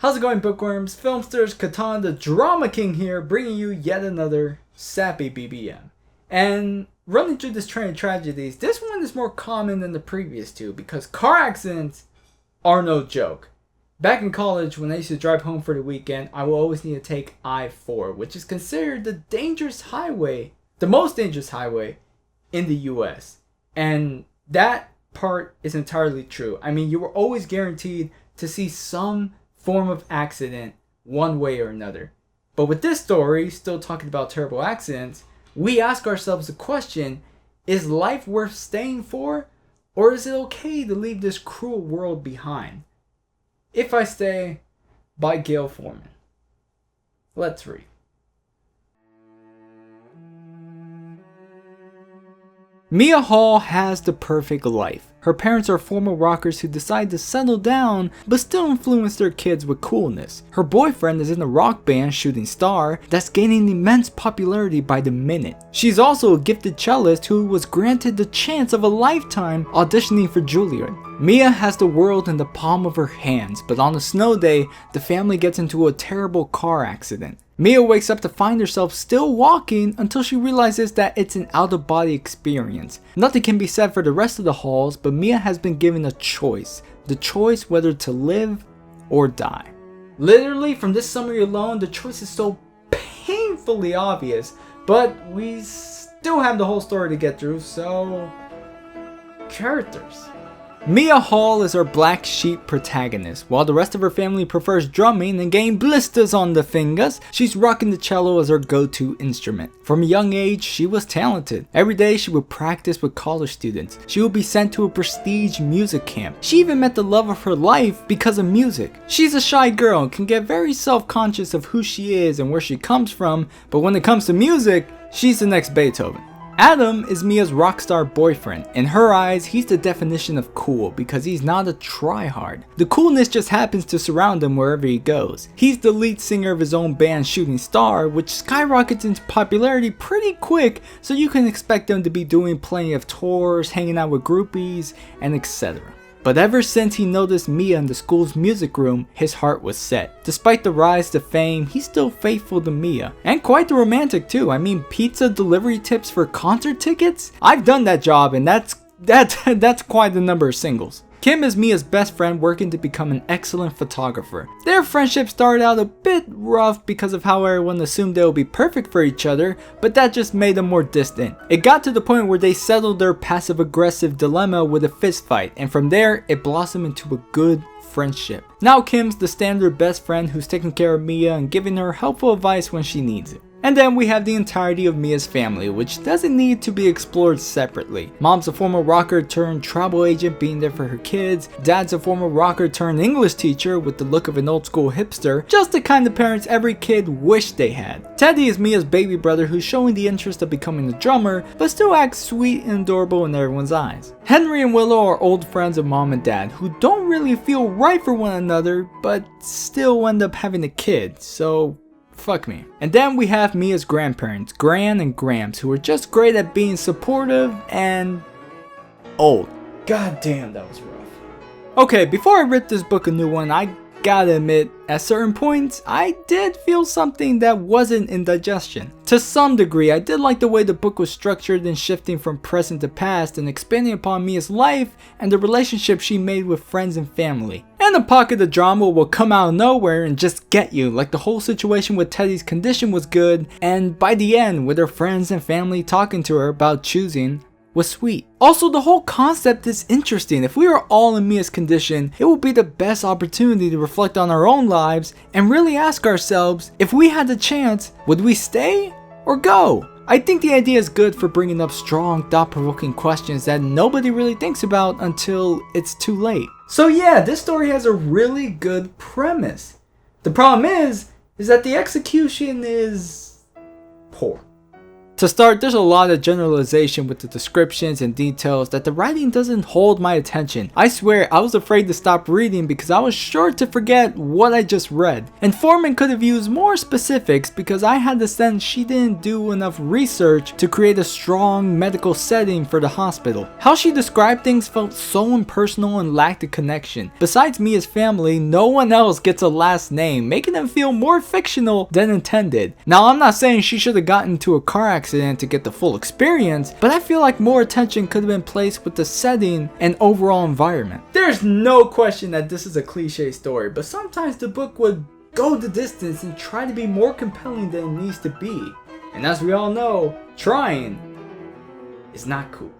How's it going, bookworms, filmsters, Catan, the Drama King here, bringing you yet another sappy BBM. And running through this train of tragedies, this one is more common than the previous two because car accidents are no joke. Back in college, when I used to drive home for the weekend, I will always need to take I-4, which is considered the most dangerous highway in the US. And that part is entirely true. I mean, you were always guaranteed to see some form of accident one way or another. But with this story, still talking about terrible accidents, we ask ourselves the question, is life worth staying for? Or is it okay to leave this cruel world behind? If I Stay by Gail Foreman. Let's read. Mia Hall has the perfect life. Her parents are former rockers who decide to settle down but still influence their kids with coolness. Her boyfriend is in a rock band, Shooting Star, that's gaining immense popularity by the minute. She's also a gifted cellist who was granted the chance of a lifetime auditioning for Juilliard. Mia has the world in the palm of her hands, but on a snow day, the family gets into a terrible car accident. Mia wakes up to find herself still walking until she realizes that it's an out-of-body experience. Nothing can be said for the rest of the Halls, but Mia has been given a choice. The choice whether to live or die. Literally, from this summary alone, the choice is so painfully obvious, but we still have the whole story to get through, so... characters. Mia Hall is our black sheep protagonist. While the rest of her family prefers drumming and getting blisters on the fingers, she's rocking the cello as her go-to instrument. From a young age, she was talented. Every day she would practice with college students. She would be sent to a prestige music camp. She even met the love of her life because of music. She's a shy girl and can get very self-conscious of who she is and where she comes from, but when it comes to music, she's the next Beethoven. Adam is Mia's rockstar boyfriend. In her eyes, he's the definition of cool because he's not a tryhard. The coolness just happens to surround him wherever he goes. He's the lead singer of his own band Shooting Star, which skyrockets into popularity pretty quick, so you can expect him to be doing plenty of tours, hanging out with groupies, and etc. But ever since he noticed Mia in the school's music room, his heart was set. Despite the rise to fame, he's still faithful to Mia. And quite the romantic too. I mean, pizza delivery tips for concert tickets? I've done that job and that's quite the number of singles. Kim is Mia's best friend working to become an excellent photographer. Their friendship started out a bit rough because of how everyone assumed they would be perfect for each other, but that just made them more distant. It got to the point where they settled their passive-aggressive dilemma with a fist fight, and from there, it blossomed into a good friendship. Now Kim's the standard best friend who's taking care of Mia and giving her helpful advice when she needs it. And then we have the entirety of Mia's family, which doesn't need to be explored separately. Mom's a former rocker turned travel agent being there for her kids. Dad's a former rocker turned English teacher with the look of an old school hipster. Just the kind of parents every kid wished they had. Teddy is Mia's baby brother who's showing the interest of becoming a drummer, but still acts sweet and adorable in everyone's eyes. Henry and Willow are old friends of mom and dad who don't really feel right for one another, but still end up having a kid, so... fuck me. And then we have Mia's grandparents, Gran and Gramps, who are just great at being supportive and old. God damn, that was rough. Okay, before I rip this book a new one, I gotta admit, at certain points, I did feel something that wasn't indigestion. To some degree, I did like the way the book was structured and shifting from present to past and expanding upon Mia's life and the relationship she made with friends and family. And a pocket of drama will come out of nowhere and just get you, like the whole situation with Teddy's condition was good, and by the end, with her friends and family talking to her about choosing, was sweet. Also, the whole concept is interesting. If we are all in Mia's condition, it will be the best opportunity to reflect on our own lives and really ask ourselves, if we had the chance, would we stay or go? I think the idea is good for bringing up strong, thought-provoking questions that nobody really thinks about until it's too late. So yeah, this story has a really good premise. The problem is that the execution is poor. To start, there's a lot of generalization with the descriptions and details that the writing doesn't hold my attention. I swear, I was afraid to stop reading because I was sure to forget what I just read. And Foreman could have used more specifics because I had the sense she didn't do enough research to create a strong medical setting for the hospital. How she described things felt so impersonal and lacked a connection. Besides Mia's family, no one else gets a last name, making them feel more fictional than intended. Now, I'm not saying she should have gotten into a car accident to get the full experience, but I feel like more attention could have been placed with the setting and overall environment. There's no question that this is a cliche story, but sometimes the book would go the distance and try to be more compelling than it needs to be. And as we all know, trying is not cool.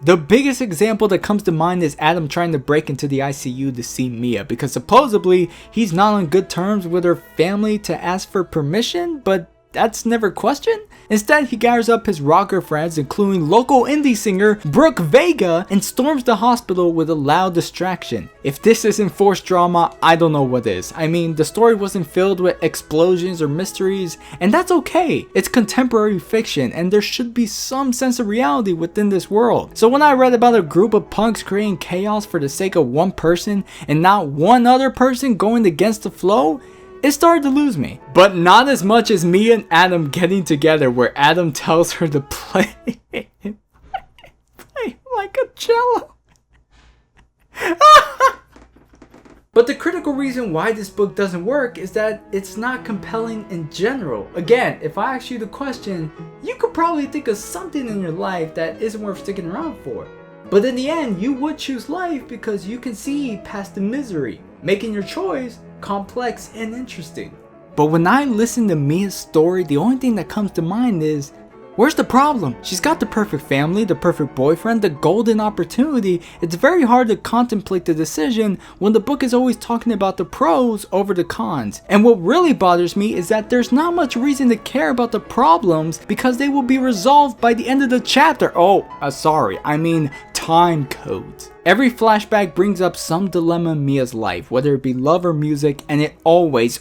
The biggest example that comes to mind is Adam trying to break into the ICU to see Mia because supposedly he's not on good terms with her family to ask for permission, but that's never questioned. Instead, he gathers up his rocker friends, including local indie singer Brooke Vega, and storms the hospital with a loud distraction. If this isn't forced drama, I don't know what is. I mean, the story wasn't filled with explosions or mysteries, and that's okay. It's contemporary fiction, and there should be some sense of reality within this world. So when I read about a group of punks creating chaos for the sake of one person, and not one other person going against the flow, it started to lose me. But not as much as Mia and Adam getting together where Adam tells her to play like a cello. But the critical reason why this book doesn't work is that it's not compelling in general. Again, if I ask you the question, you could probably think of something in your life that isn't worth sticking around for. But in the end, you would choose life because you can see past the misery, making your choice complex and interesting. But when I listen to Mia's story, the only thing that comes to mind is, where's the problem? She's got the perfect family, the perfect boyfriend, the golden opportunity. It's very hard to contemplate the decision when the book is always talking about the pros over the cons. And what really bothers me is that there's not much reason to care about the problems because they will be resolved by the end of the chapter. Sorry, I mean time codes. Every flashback brings up some dilemma in Mia's life, whether it be love or music, and it always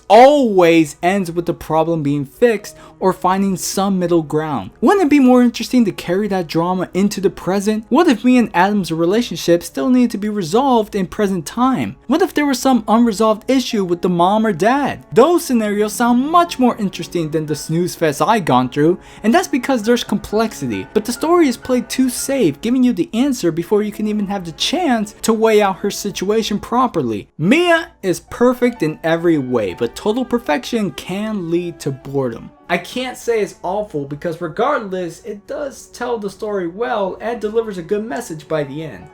ends with the problem being fixed or finding some middle ground. Wouldn't it be more interesting to carry that drama into the present? What if Mia and Adam's relationship still needed to be resolved in present time? What if there was some unresolved issue with the mom or dad? Those scenarios sound much more interesting than the snooze fest I've gone through, and that's because there's complexity. But the story is played too safe, giving you the answer before you can even have the chance to weigh out her situation properly. Mia is perfect in every way, but total perfection can lead to boredom. I can't say it's awful because regardless, it does tell the story well and delivers a good message by the end.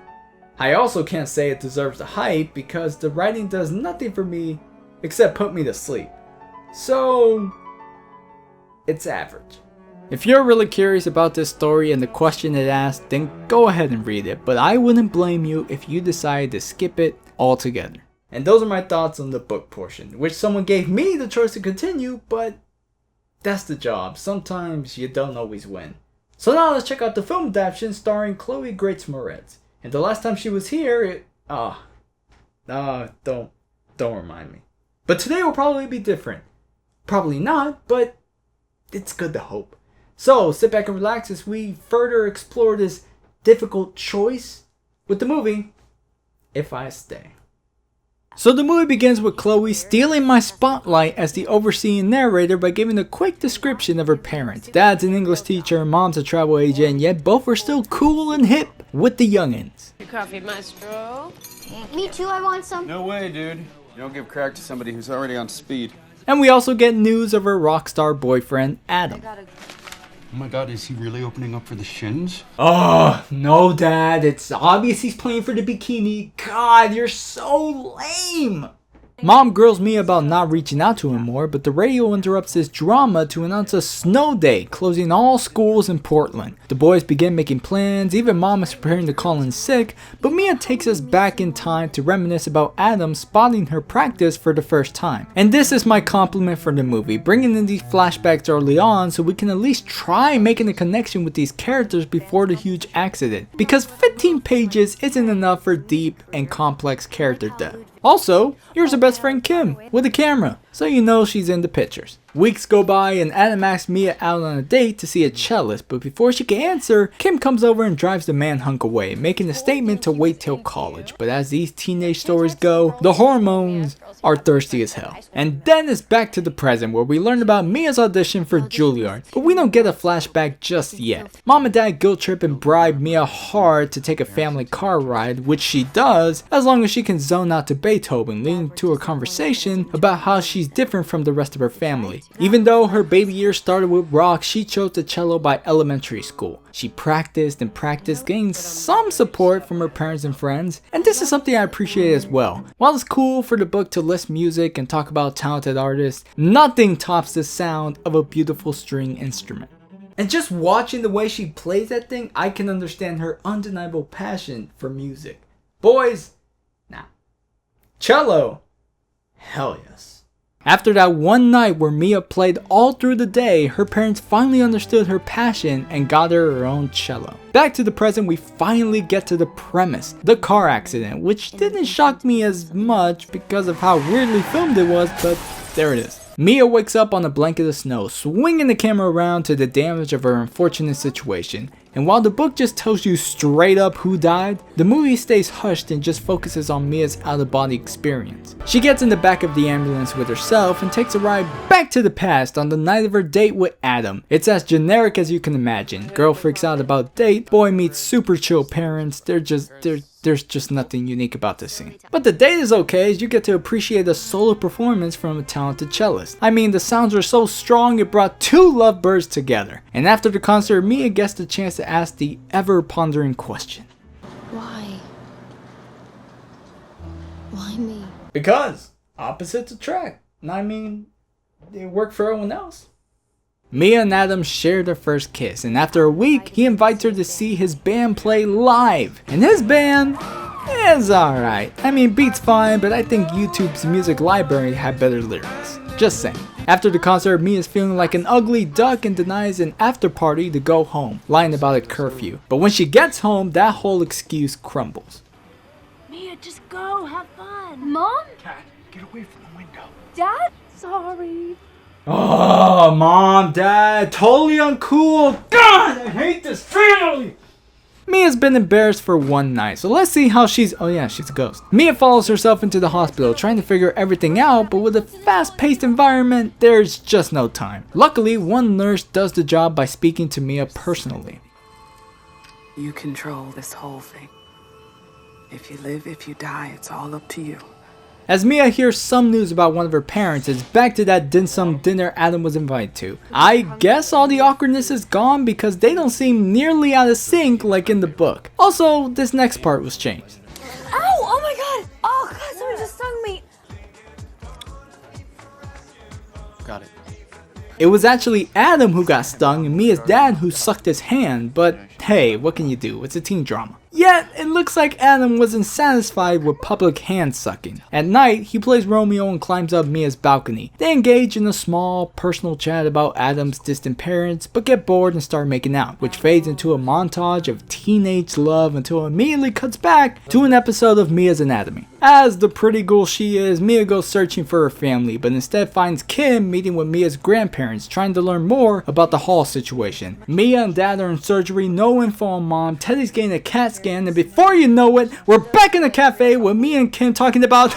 I also can't say it deserves the hype because the writing does nothing for me except put me to sleep. So, it's average. If you're really curious about this story and the question it asked, then go ahead and read it, but I wouldn't blame you if you decided to skip it altogether. And those are my thoughts on the book portion, which someone gave me the choice to continue, but that's the job. Sometimes you don't always win. So now let's check out the film adaptation starring Chloe Grace Moretz. And the last time she was here, don't remind me. But today will probably be different. Probably not, but it's good to hope. So sit back and relax as we further explore this difficult choice with the movie, If I Stay. So the movie begins with Chloe stealing my spotlight as the overseeing narrator by giving a quick description of her parents. Dad's an English teacher, mom's a travel agent, yet both are still cool and hip with the youngins. Your coffee, maestro. Me too, I want some. No way, dude. You don't give crack to somebody who's already on speed. And we also get news of her rock star boyfriend, Adam. Oh my god, is he really opening up for the Shins? Oh, no, Dad. It's obvious he's playing for the bikini. God, you're so lame. Mom grills me about not reaching out to him more, but the radio interrupts this drama to announce a snow day, closing all schools in Portland. The boys begin making plans, even Mom is preparing to call in sick, but Mia takes us back in time to reminisce about Adam spotting her practice for the first time. And this is my compliment for the movie, bringing in these flashbacks early on so we can at least try making a connection with these characters before the huge accident, because 15 pages isn't enough for deep and complex character depth. Also, here's her best friend Kim with a camera, so you know she's in the pictures. Weeks go by and Adam asks Mia out on a date to see a cellist, but before she can answer, Kim comes over and drives the manhunk away, making a statement to wait till college. But as these teenage stories go, the hormones are thirsty as hell. And then it's back to the present where we learn about Mia's audition for Juilliard, but we don't get a flashback just yet. Mom and Dad guilt trip and bribe Mia hard to take a family car ride, which she does as long as she can zone out to Beethoven, leading to a conversation about how she's different from the rest of her family. Even though her baby years started with rock, she chose the cello by elementary school. She practiced and practiced, getting some support from her parents and friends, and this is something I appreciate as well. While it's cool for the book to list music and talk about talented artists, nothing tops the sound of a beautiful string instrument. And just watching the way she plays that thing, I can understand her undeniable passion for music. Boys, nah. Cello, hell yes. After that one night where Mia played all through the day, her parents finally understood her passion and got her own cello. Back to the present, we finally get to the premise, the car accident, which didn't shock me as much because of how weirdly filmed it was, but there it is. Mia wakes up on a blanket of snow, swinging the camera around to the damage of her unfortunate situation. And while the book just tells you straight up who died, the movie stays hushed and just focuses on Mia's out-of-body experience. She gets in the back of the ambulance with herself and takes a ride back to the past on the night of her date with Adam. It's as generic as you can imagine. Girl freaks out about date, boy meets super chill parents. There's just nothing unique about this scene. But the date is okay as you get to appreciate a solo performance from a talented cellist. I mean, the sounds are so strong it brought two lovebirds together. And after the concert, Mia gets the chance to ask the ever-pondering question. Why? Why me? Because opposites attract. I mean, it worked for everyone else. Mia and Adam share their first kiss, and after a week, he invites her to see his band play live. And his band is alright. I mean, beats fine, but I think YouTube's music library had better lyrics. Just saying. After the concert, Mia's feeling like an ugly duck and denies an after party to go home, lying about a curfew. But when she gets home, that whole excuse crumbles. Mia, just go, have fun. Mom? Cat, get away from the window. Dad? Sorry. Oh, Mom, Dad, totally uncool. God, I hate this family. Mia's been embarrassed for one night, so let's see how she's a ghost. Mia follows herself into the hospital, trying to figure everything out, but with a fast-paced environment, there's just no time. Luckily, one nurse does the job by speaking to Mia personally. You control this whole thing. If you live, if you die, it's all up to you. As Mia hears some news about one of her parents, it's back to that dim sum dinner Adam was invited to. I guess all the awkwardness is gone because they don't seem nearly out of sync like in the book. Also, this next part was changed. Ow! Oh my god! Oh god, someone just stung me! Got it. It was actually Adam who got stung and Mia's dad who sucked his hand, but hey, what can you do? It's a teen drama. Yet, it looks like Adam wasn't satisfied with public hand sucking. At night, he plays Romeo and climbs up Mia's balcony. They engage in a small, personal chat about Adam's distant parents, but get bored and start making out, which fades into a montage of teenage love until it immediately cuts back to an episode of Mia's anatomy. As the pretty girl she is, Mia goes searching for her family, but instead finds Kim meeting with Mia's grandparents, trying to learn more about the Hall situation. Mia and Dad are in surgery, no info on Mom, Teddy's getting a CAT scan, and before you know it, we're back in the cafe with Mia and Kim talking about,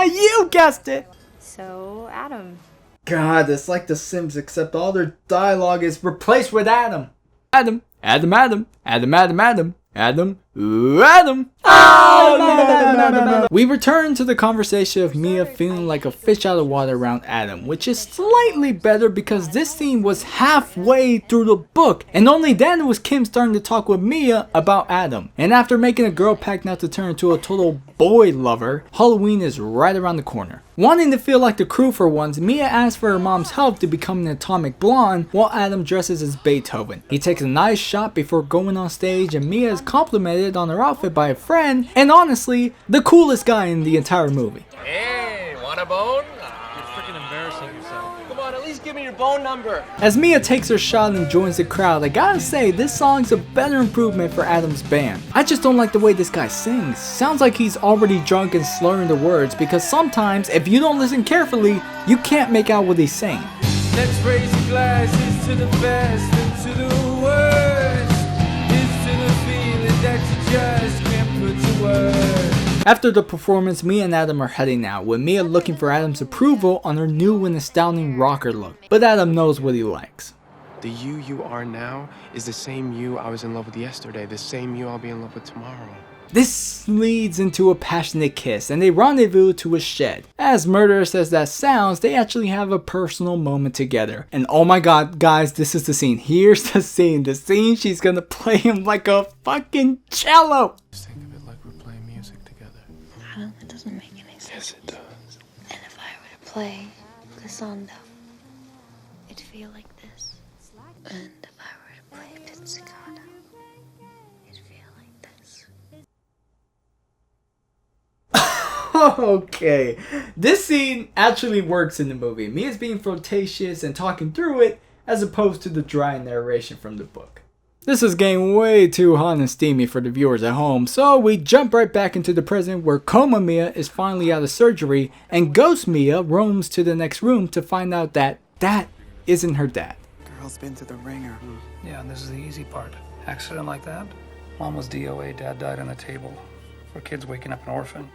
you guessed it! So, Adam. God, it's like The Sims, except all their dialogue is replaced with Adam. Adam, Adam, Adam, Adam, Adam, Adam, Adam, ooh, Adam. Oh, no. We return to the conversation of Mia feeling like a fish out of water around Adam, which is slightly better because this scene was halfway through the book, and only then was Kim starting to talk with Mia about Adam. And after making a girl pact not to turn into a total boy lover, Halloween is right around the corner. Wanting to feel like the crew for once, Mia asks for her mom's help to become an atomic blonde while Adam dresses as Beethoven. He takes a nice shot before going on stage, and Mia is complimented on her outfit by a friend, and honestly, the coolest guy in the entire movie. Hey, want a bone? You're freaking embarrassing yourself. Come on, at least give me your phone number. As Mia takes her shot and joins the crowd, I gotta say, this song's a better improvement for Adam's band. I just don't like the way this guy sings. Sounds like he's already drunk and slurring the words, because sometimes, if you don't listen carefully, you can't make out what he's saying. Let's raise glasses to the best and to the worst. It's to the feeling that you just can't put to words. After the performance, Mia and Adam are heading out, with Mia looking for Adam's approval on her new and astounding rocker look. But Adam knows what he likes. The you are now is the same you I was in love with yesterday, the same you I'll be in love with tomorrow. This leads into a passionate kiss, and they rendezvous to a shed. As murderous as that sounds, they actually have a personal moment together. And oh my god, guys, this is the scene. Here's the scene. The scene she's gonna play him like a fucking cello. Just think of it like we're playing music together. Adam, that doesn't make any sense. Yes, it does. And if I were to play Cassandra, it'd feel like this. And if I were to play pizzicato, it'd feel like this. Okay, this scene actually works in the movie. Mia's being flirtatious and talking through it, as opposed to the dry narration from the book. This is getting way too hot and steamy for the viewers at home, so we jump right back into the present where Coma Mia is finally out of surgery, and Ghost Mia roams to the next room to find out that that isn't her dad. Girl's been to the ringer. Yeah, and this is the easy part. Accident like that, mom was DOA, dad died on the table. For kids waking up an orphan.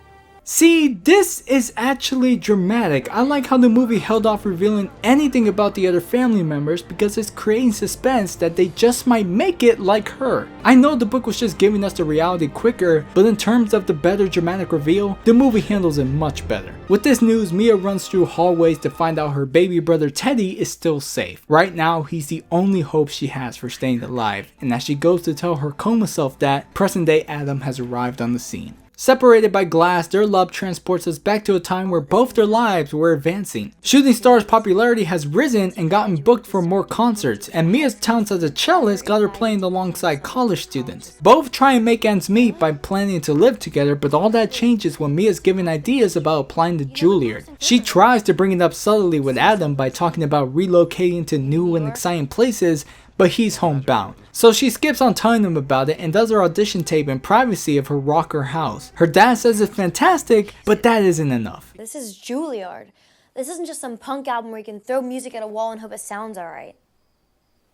See, this is actually dramatic. I like how the movie held off revealing anything about the other family members because it's creating suspense that they just might make it like her. I know the book was just giving us the reality quicker, but in terms of the better dramatic reveal, the movie handles it much better. With this news, Mia runs through hallways to find out her baby brother Teddy is still safe. Right now, he's the only hope she has for staying alive, and as she goes to tell her coma self that, present day Adam has arrived on the scene. Separated by glass, their love transports us back to a time where both their lives were advancing. Shooting Star's popularity has risen and gotten booked for more concerts, and Mia's talents as a cellist got her playing alongside college students. Both try and make ends meet by planning to live together, but all that changes when Mia's given ideas about applying to Juilliard. She tries to bring it up subtly with Adam by talking about relocating to new and exciting places, but he's homebound. So she skips on telling him about it and does her audition tape in privacy of her rocker house. Her dad says it's fantastic, but that isn't enough. This is Juilliard. This isn't just some punk album where you can throw music at a wall and hope it sounds alright.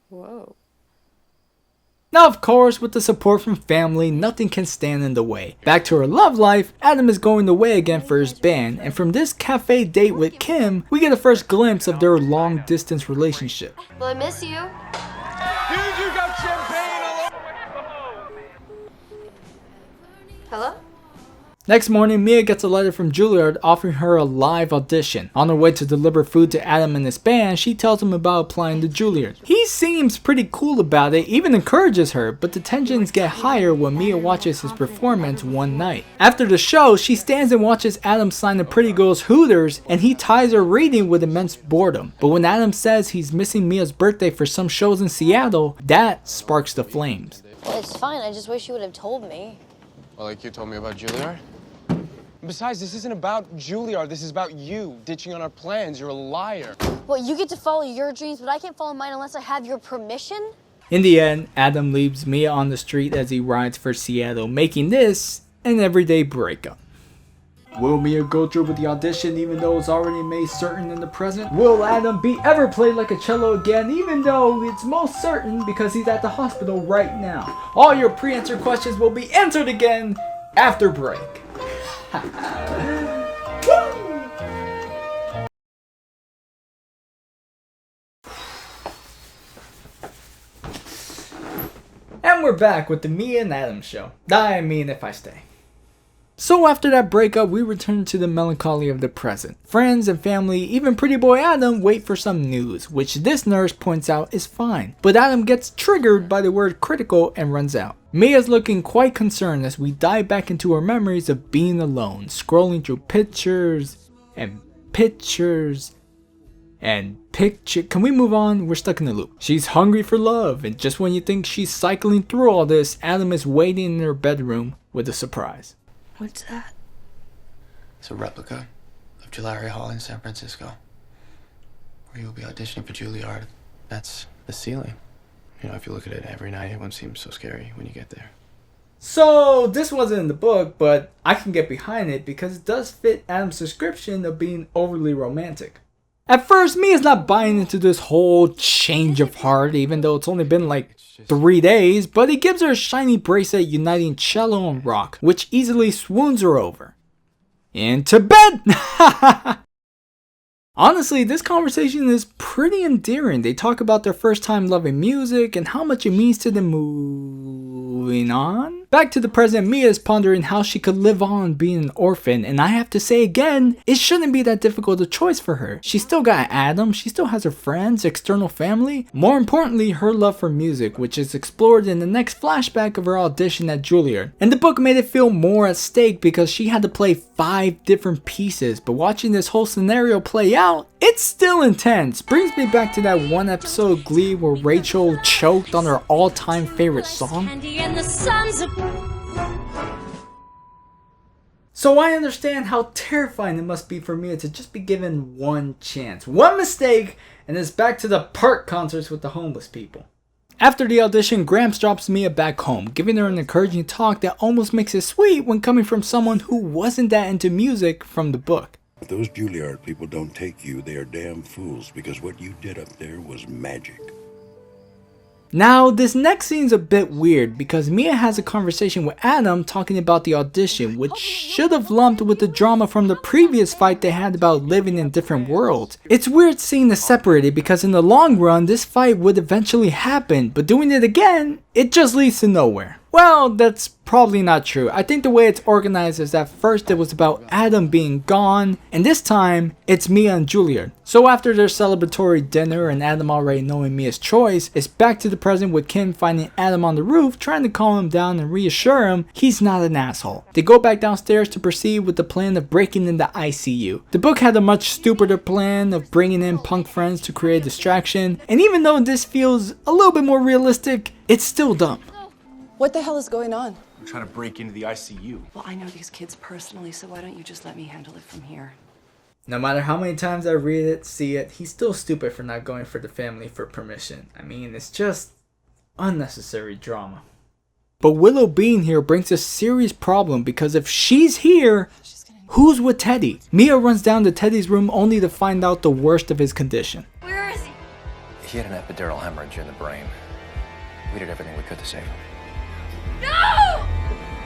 Whoa. Now of course, with the support from family, nothing can stand in the way. Back to her love life, Adam is going away again for his band, and from this cafe date with Kim, we get a first glimpse of their long distance relationship. Well, I miss you. Dude, you got champagne all over. Hello? Next morning, Mia gets a letter from Juilliard offering her a live audition. On her way to deliver food to Adam and his band, she tells him about applying to Juilliard. He seems pretty cool about it, even encourages her, but the tensions get higher when Mia watches his performance one night. After the show, she stands and watches Adam sign the pretty girl's Hooters, and he ties her reading with immense boredom. But when Adam says he's missing Mia's birthday for some shows in Seattle, that sparks the flames. Well, it's fine. I just wish you would have told me. Well, like you told me about Juilliard? Besides, this isn't about Juilliard. This is about you ditching on our plans. You're a liar. Well, you get to follow your dreams, but I can't follow mine unless I have your permission? In the end, Adam leaves Mia on the street as he rides for Seattle, making this an everyday breakup. Will Mia go through with the audition even though it's already made certain in the present? Will Adam be ever played like a cello again even though it's most certain because he's at the hospital right now? All your pre-answered questions will be answered again after break. And we're back with the Mia and Adam show. I mean, if I stay. So after that breakup, we return to the melancholy of the present. Friends and family, even pretty boy Adam, wait for some news, which this nurse points out is fine. But Adam gets triggered by the word critical and runs out. Mia's looking quite concerned as we dive back into her memories of being alone, scrolling through pictures and pictures and picture. Can we move on? We're stuck in a loop. She's hungry for love, and just when you think she's cycling through all this, Adam is waiting in her bedroom with a surprise. What's that? It's a replica of Tulare Hall in San Francisco. where you'll be auditioning for Juilliard. That's the ceiling. You know, if you look at it every night, it won't seem so scary when you get there. So this wasn't in the book, but I can get behind it because it does fit Adam's description of being overly romantic. At first, Mia's not buying into this whole change of heart, even though it's only been like 3 days, but he gives her a shiny bracelet uniting cello and rock, which easily swoons her over. Into bed! Honestly, this conversation is pretty endearing. They talk about their first time loving music and how much it means to them. Moving on. Back to the present, Mia is pondering how she could live on being an orphan, and I have to say again, it shouldn't be that difficult a choice for her. She still got Adam, she still has her friends, external family, more importantly, her love for music, which is explored in the next flashback of her audition at Juilliard. And the book made it feel more at stake because she had to play 5 different pieces, but watching this whole scenario play out, it's still intense. Brings me back to that one episode of Glee where Rachel choked on her all-time favorite song. So I understand how terrifying it must be for Mia to just be given one chance. One mistake, and it's back to the park concerts with the homeless people. After the audition, Gramps drops Mia back home, giving her an encouraging talk that almost makes it sweet when coming from someone who wasn't that into music from the book. If those Juilliard people don't take you, they are damn fools, because what you did up there was magic. Now, this next scene's a bit weird because Mia has a conversation with Adam talking about the audition, which should have lumped with the drama from the previous fight they had about living in different worlds. It's weird seeing this separated because in the long run, this fight would eventually happen, but doing it again, it just leads to nowhere. Well, that's probably not true. I think the way it's organized is that first it was about Adam being gone, and this time it's Mia and Juilliard. So after their celebratory dinner and Adam already knowing Mia's choice, it's back to the present with Kim finding Adam on the roof, trying to calm him down and reassure him he's not an asshole. They go back downstairs to proceed with the plan of breaking in the ICU. The book had a much stupider plan of bringing in punk friends to create a distraction, and even though this feels a little bit more realistic, it's still dumb. What the hell is going on? I'm trying to break into the ICU. Well, I know these kids personally, so why don't you just let me handle it from here? No matter how many times I read it, see it, he's still stupid for not going for the family for permission. I mean, it's just unnecessary drama. But Willow being here brings a serious problem because if she's here, who's with Teddy? Mia runs down to Teddy's room only to find out the worst of his condition. Where is he? He had an epidural hemorrhage in the brain. We did everything we could to save him. No!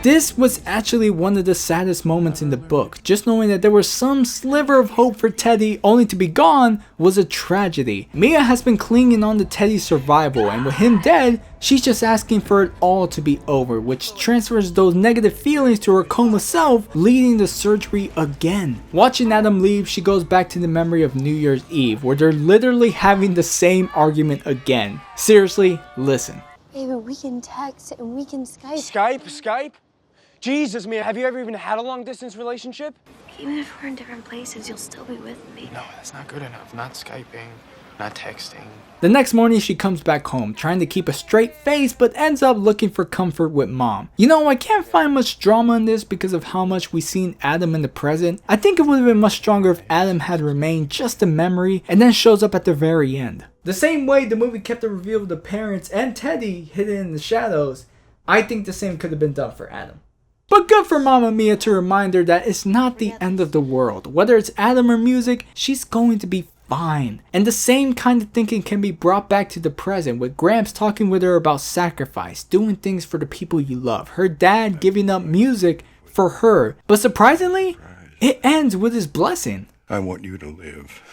This was actually one of the saddest moments in the book. Just knowing that there was some sliver of hope for Teddy only to be gone was a tragedy. Mia has been clinging on to Teddy's survival, and with him dead, she's just asking for it all to be over, which transfers those negative feelings to her coma self, leading to surgery again. Watching Adam leave, she goes back to the memory of New Year's Eve, where they're literally having the same argument again. Seriously, listen. Baby, we can text and we can Skype. Skype? Jesus, Mia, have you ever even had a long-distance relationship? Even if we're in different places, you'll still be with me. No, that's not good enough. Not Skyping, not texting. The next morning, she comes back home, trying to keep a straight face, but ends up looking for comfort with Mom. You know, I can't find much drama in this because of how much we've seen Adam in the present. I think it would have been much stronger if Adam had remained just a memory and then shows up at the very end. The same way the movie kept the reveal of the parents and Teddy hidden in the shadows, I think the same could have been done for Adam. But good for Mama Mia to remind her that it's not the end of the world. Whether it's Adam or music, she's going to be fine. And the same kind of thinking can be brought back to the present, with Gramps talking with her about sacrifice, doing things for the people you love, her dad giving up music for her. But surprisingly, it ends with his blessing. I want you to live.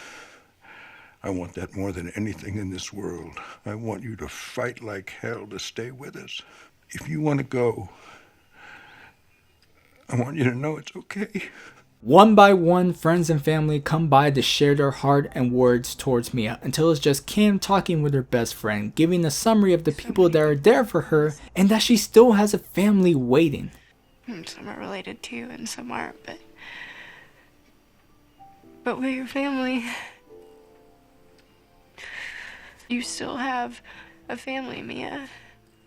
I want that more than anything in this world. I want you to fight like hell to stay with us. If you want to go, I want you to know it's okay. One by one, friends and family come by to share their heart and words towards Mia until it's just Kim talking with her best friend, giving a summary of the people that are there for her and that she still has a family waiting. Some are related to you and some aren't, but we're your family. You still have a family, Mia.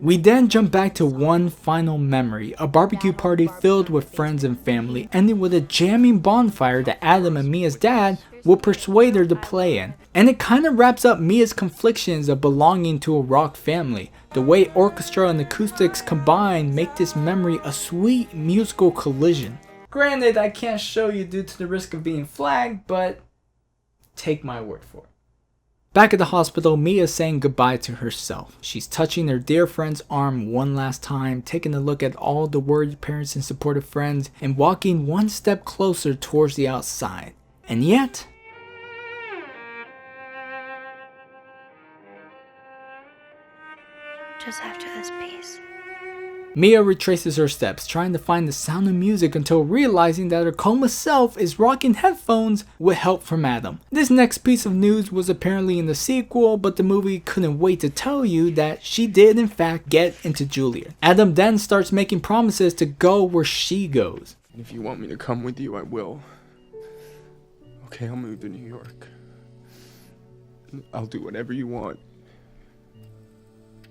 We then jump back to one final memory, a barbecue party filled with friends and family, ending with a jamming bonfire that Adam and Mia's dad will persuade her to play in. And it kind of wraps up Mia's conflictions of belonging to a rock family. The way orchestra and acoustics combine make this memory a sweet musical collision. Granted, I can't show you due to the risk of being flagged, but take my word for it. Back at the hospital, Mia's saying goodbye to herself. She's touching her dear friend's arm one last time, taking a look at all the worried parents and supportive friends, and walking one step closer towards the outside. And yet, just after this piece, Mia retraces her steps, trying to find the sound of music until realizing that her coma self is rocking headphones with help from Adam. This next piece of news was apparently in the sequel, but the movie couldn't wait to tell you that she did in fact get into Juilliard. Adam then starts making promises to go where she goes. If you want me to come with you, I will. Okay, I'll move to New York. I'll do whatever you want.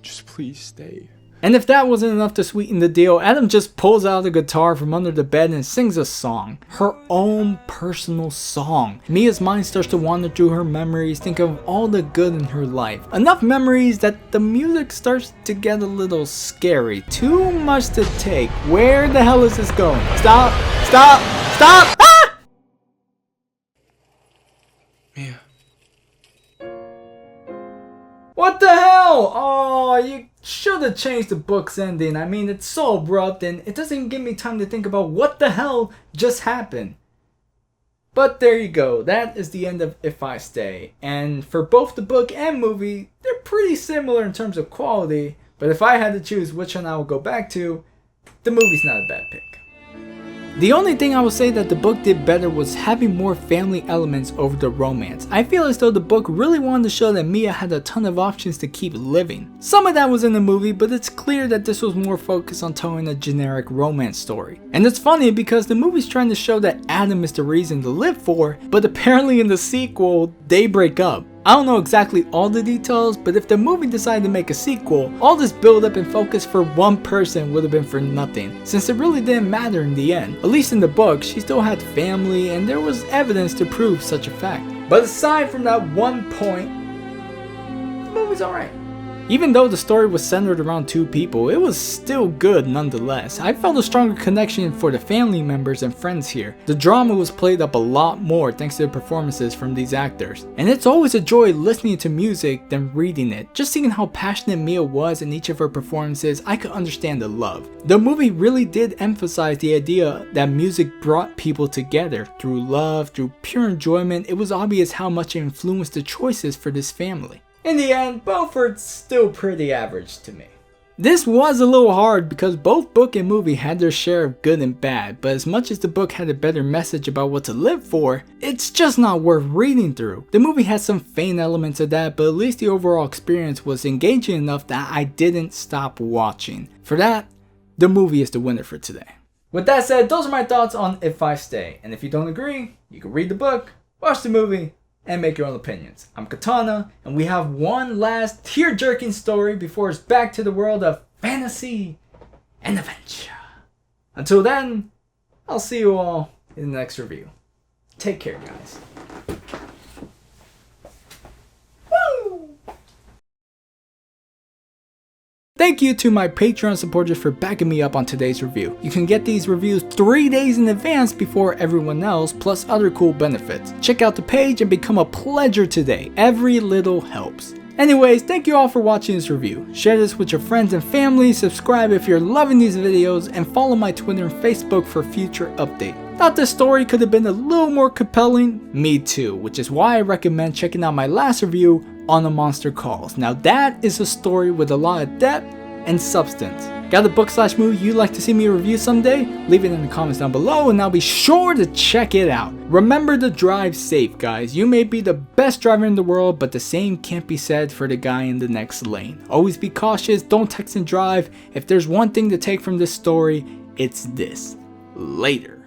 Just please stay. And if that wasn't enough to sweeten the deal, Adam just pulls out the guitar from under the bed and sings a song. Her own personal song. Mia's mind starts to wander through her memories, thinking of all the good in her life. Enough memories that the music starts to get a little scary. Too much to take. Where the hell is this going? Stop! Stop! Stop! Ah! Mia. What the hell? Oh, you should have changed the book's ending. I mean, it's so abrupt and it doesn't even give me time to think about what the hell just happened. But there you go. That is the end of If I Stay. And for both the book and movie, they're pretty similar in terms of quality. But if I had to choose which one I would go back to, the movie's not a bad pick. The only thing I would say that the book did better was having more family elements over the romance. I feel as though the book really wanted to show that Mia had a ton of options to keep living. Some of that was in the movie, but it's clear that this was more focused on telling a generic romance story. And it's funny because the movie's trying to show that Adam is the reason to live for, but apparently in the sequel, they break up. I don't know exactly all the details, but if the movie decided to make a sequel, all this build up and focus for one person would have been for nothing, since it really didn't matter in the end. At least in the book, she still had family and there was evidence to prove such a fact. But aside from that one point, the movie's alright. Even though the story was centered around two people, it was still good nonetheless. I felt a stronger connection for the family members and friends here. The drama was played up a lot more thanks to the performances from these actors. And it's always a joy listening to music than reading it. Just seeing how passionate Mia was in each of her performances, I could understand the love. The movie really did emphasize the idea that music brought people together. Through love, through pure enjoyment, it was obvious how much it influenced the choices for this family. In the end, both are still pretty average to me. This was a little hard because both book and movie had their share of good and bad, but as much as the book had a better message about what to live for, it's just not worth reading through. The movie had some faint elements of that, but at least the overall experience was engaging enough that I didn't stop watching. For that, the movie is the winner for today. With that said, those are my thoughts on If I Stay, and if you don't agree, you can read the book, watch the movie, and make your own opinions. I'm Katana, and we have one last tear-jerking story before it's back to the world of fantasy and adventure. Until then, I'll see you all in the next review. Take care, guys. Woo! Thank you to my Patreon supporters for backing me up on today's review. You can get these reviews 3 days in advance before everyone else, plus other cool benefits. Check out the page and become a pledger today. Every little helps. Anyways, thank you all for watching this review. Share this with your friends and family, subscribe if you're loving these videos, and follow my Twitter and Facebook for future updates. Thought this story could have been a little more compelling? Me too, which is why I recommend checking out my last review on The Monster Calls. Now that is a story with a lot of depth and substance. Got a book/movie you'd like to see me review someday? Leave it in the comments down below and I'll be sure to check it out. Remember to drive safe, guys. You may be the best driver in the world, but the same can't be said for the guy in the next lane. Always be cautious, don't text and drive. If there's one thing to take from this story, it's this. Later.